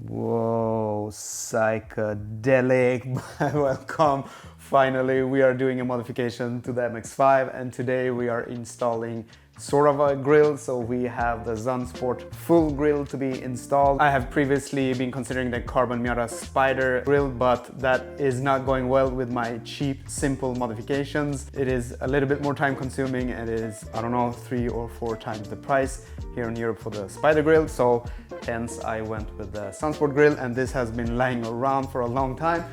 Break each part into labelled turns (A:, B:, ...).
A: Whoa, psychedelic. Welcome. Finally, we are doing a modification to the MX5 and today we are installing sort of a grille. So we have the Zunsport full grille to be installed. I have previously been considering the carbon Miata Spider grille, but that is not going well with my cheap, simple modifications. It is a little bit more time consuming and it is, I don't know, 3 or 4 times the price here in Europe for the Spider grill. So hence I went with the Zunsport grill, and this has been lying around for a long time.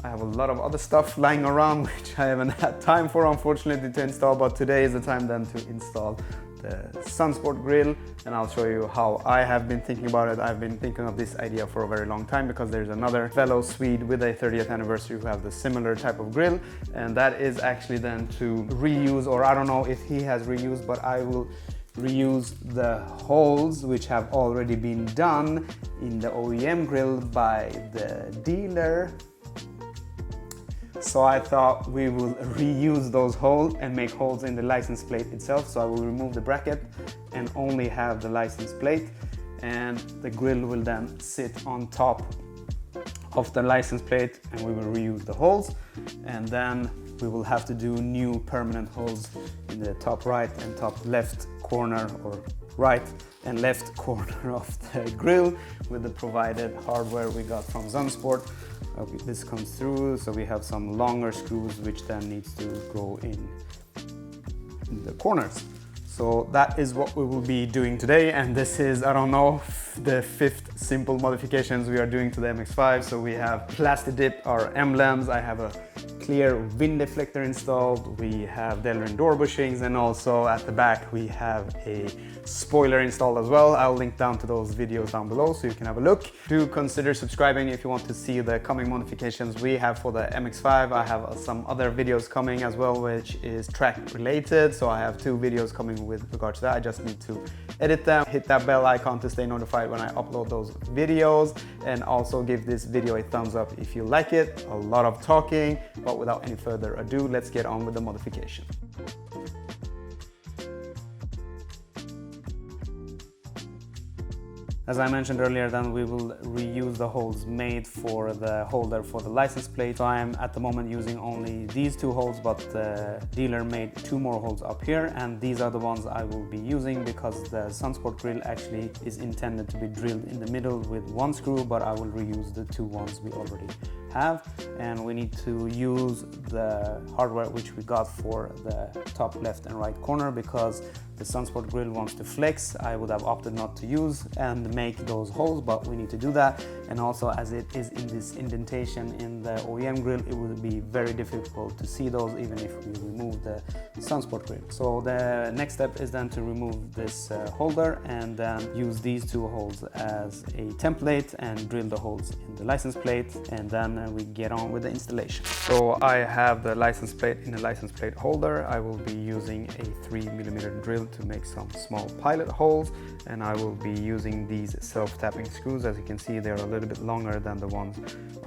A: I have a lot of other stuff lying around which I haven't had time for, unfortunately, to install, but today is the time then to install the Zunsport grill, and I'll show you how I have been thinking about it. I've been thinking of this idea for a very long time because there's another fellow Swede with a 30th anniversary who have the similar type of grill, and that is actually then to reuse, or I don't know if he has reused, but I will reuse the holes which have already been done in the OEM grill by the dealer. So I thought we will reuse those holes and make holes in the license plate itself. So I will remove the bracket and only have the license plate, and the grill will then sit on top of the license plate, and we will reuse the holes, and then we will have to do new permanent holes in the top right and top left corner, or right and left corner of the grill with the provided hardware we got from Zunsport. This comes through, so we have some longer screws which then needs to go in the corners. So that is what we will be doing today, and this is, I don't know, the 5th simple modifications we are doing to the MX5. So we have plastidip, our emblems, I have a clear wind deflector installed, we have Delrin door bushings, and also at the back we have a spoiler installed as well. I'll link down to those videos down below so you can have a look. Do consider subscribing if you want to see the coming modifications we have for the MX5. I have some other videos coming as well which is track related, so I have 2 videos coming with regard to that. I just need to edit them. Hit that bell icon to stay notified when I upload those videos, and also give this video a thumbs up if you like it. A lot of talking, but without any further ado, let's get on with the modification. As I mentioned earlier, then we will reuse the holes made for the holder for the license plate. So I am at the moment using only these 2 holes, but the dealer made 2 more holes up here, and these are the ones I will be using because the Zunsport grill actually is intended to be drilled in the middle with 1 screw, but I will reuse the 2 ones we already have. And we need to use the hardware which we got for the top left and right corner because the Zunsport grill wants to flex. I would have opted not to use and make those holes, but we need to do that. And also, as it is in this indentation in the OEM grill, it would be very difficult to see those even if we remove the Zunsport grill. So the next step is then to remove this holder and then use these 2 holes as a template and drill the holes in the license plate, and then we get on with the installation. So I have the license plate in a license plate holder. I will be using a 3mm drill to make some small pilot holes, and I will be using these self-tapping screws. As you can see, they're a little bit longer than the ones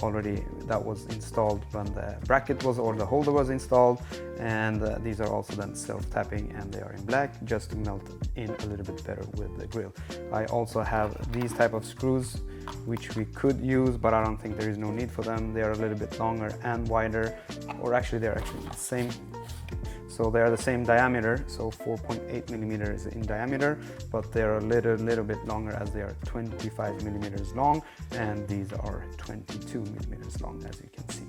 A: already that was installed when the bracket was, or the holder was installed, and these are also then self-tapping and they are in black just to melt in a little bit better with the grill. I also have these type of screws which we could use, but I don't think there is no need for them. They are a little bit longer and wider, or actually they're actually the same. So they are the same diameter, so 4.8 millimeters in diameter, but they're a little bit longer as they are 25 millimeters long, and these are 22 millimeters long, as you can see.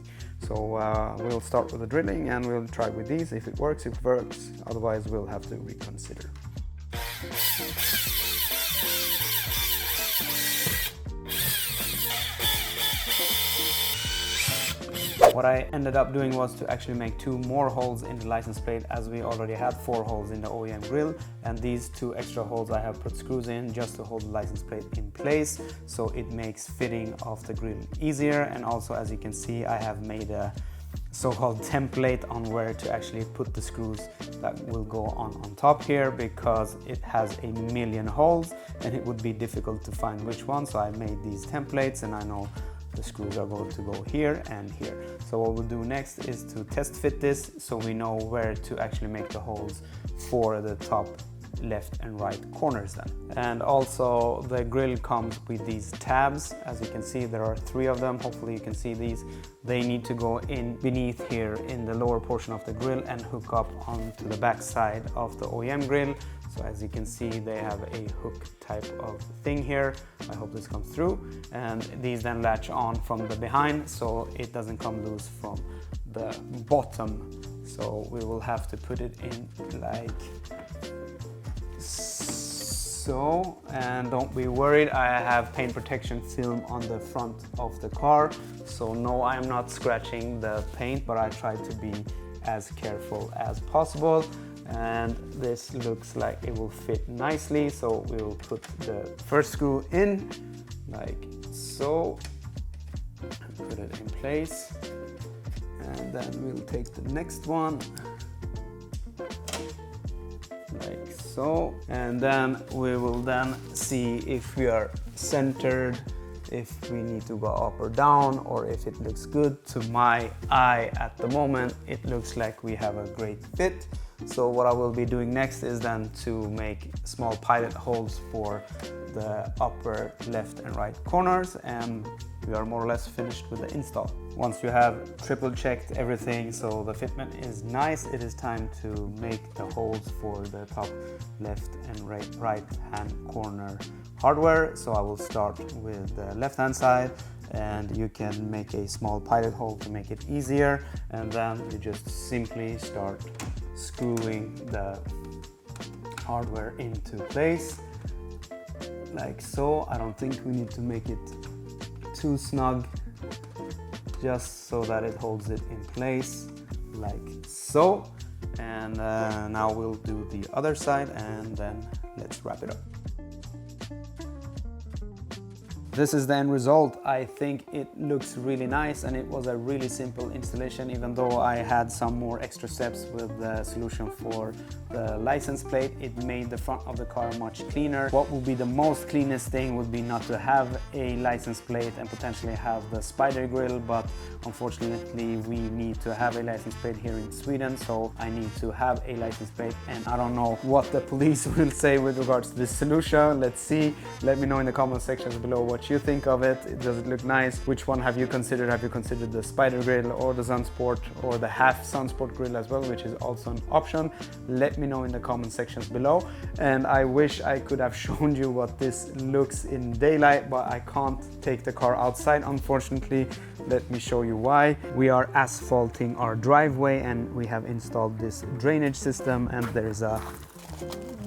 A: So we'll start with the drilling and we'll try with these. If it works, otherwise we'll have to reconsider. What I ended up doing was to actually make 2 more holes in the license plate, as we already had 4 holes in the OEM grill, and these 2 extra holes I have put screws in just to hold the license plate in place, so it makes fitting of the grill easier. And also, as you can see, I have made a so-called template on where to actually put the screws that will go on top here, because it has a million holes and it would be difficult to find which one. So I made these templates, and I know the screws are going to go here and here. So what we'll do next is to test fit this so we know where to actually make the holes for the top left and right corners then. And also the grille comes with these tabs. As you can see, there are 3 of them. Hopefully you can see these. They need to go in beneath here in the lower portion of the grille and hook up onto the back side of the OEM grille. So as you can see, they have a hook type of thing here. I hope this comes through. And these then latch on from the behind, so it doesn't come loose from the bottom. So we will have to put it in like so. And don't be worried, I have paint protection film on the front of the car. So no, I'm not scratching the paint, but I try to be as careful as possible. And this looks like it will fit nicely, so we will put the first screw in like so and put it in place, and then we'll take the next one like so, and then we will then see if we are centered, if we need to go up or down, or if it looks good. To my eye at the moment, it looks like we have a great fit. So what I will be doing next is then to make small pilot holes for the upper left and right corners, and we are more or less finished with the install. Once you have triple checked everything so the fitment is nice, it is time to make the holes for the top left and right hand corner hardware. So I will start with the left hand side, and you can make a small pilot hole to make it easier, and then you just simply start screwing the hardware into place like so. I don't think we need to make it too snug, just so that it holds it in place like so. And now we'll do the other side, and then let's wrap it up. This is the end result. I think it looks really nice, and it was a really simple installation, even though I had some more extra steps with the solution for the license plate. It made the front of the car much cleaner. What would be the most cleanest thing would be not to have a license plate and potentially have the spider grille, but unfortunately we need to have a license plate here in Sweden, so I need to have a license plate, and I don't know what the police will say with regards to this solution. Let's see. Let me know in the comment sections below what you think of it. Does it look nice? Which one have you considered? Have you considered the spider grille or the Zunsport or the half Zunsport grille as well, which is also an option? Let me know in the comment sections below. And I wish I could have shown you what this looks in daylight, but I can't take the car outside, unfortunately. Let me show you why. We are asphalting our driveway, and we have installed this drainage system, and there's a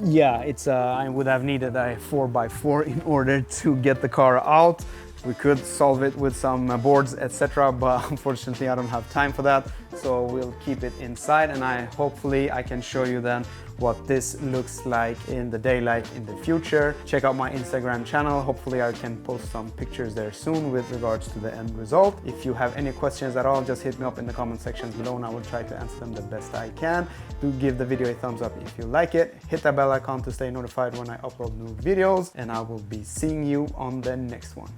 A: I would have needed a 4x4 in order to get the car out. We could solve it with some boards, etc., but unfortunately I don't have time for that, so we'll keep it inside, and hopefully I can show you then what this looks like in the daylight in the future. Check out my Instagram channel. Hopefully I can post some pictures there soon with regards to the end result. If you have any questions at all, just hit me up in the comment sections below, and I will try to answer them the best I can. Do give the video a thumbs up if you like it. Hit that bell icon to stay notified when I upload new videos, and I will be seeing you on the next one.